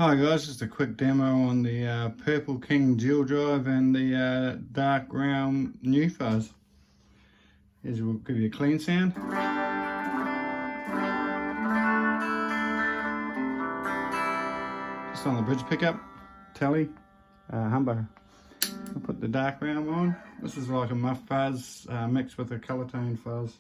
Hi guys, just a quick demo on the Purple King dual drive and the dark round new Fuzz. Here's, we'll give you a clean sound. Just on the bridge pickup, tele, humbucker. I'll put the dark round on. This is like a muff fuzz mixed with a colour tone fuzz.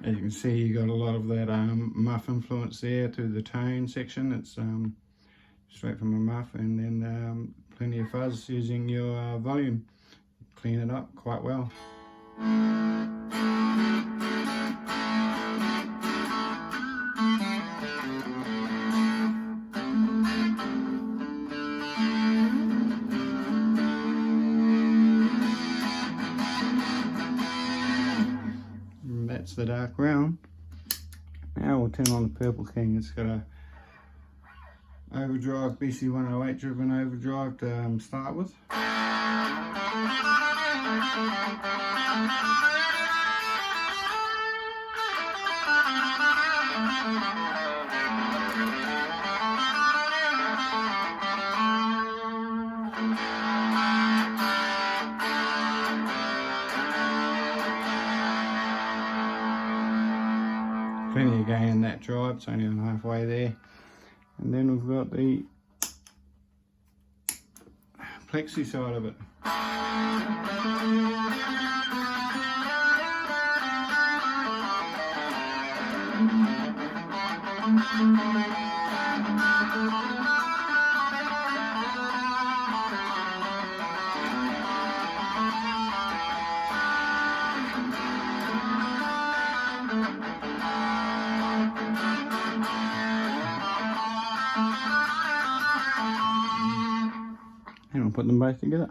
As you can see, you got a lot of that muff influence there to the tone section. It's straight from a muff, and then plenty of fuzz using your volume. Clean it up quite well. That's the dark round. Now we'll turn on the Purple King. It's got a overdrive BC108 driven overdrive to start with. Plenty of gain in that drive, it's only on halfway there. And then we've got the plexi side of it. And we'll put them both together.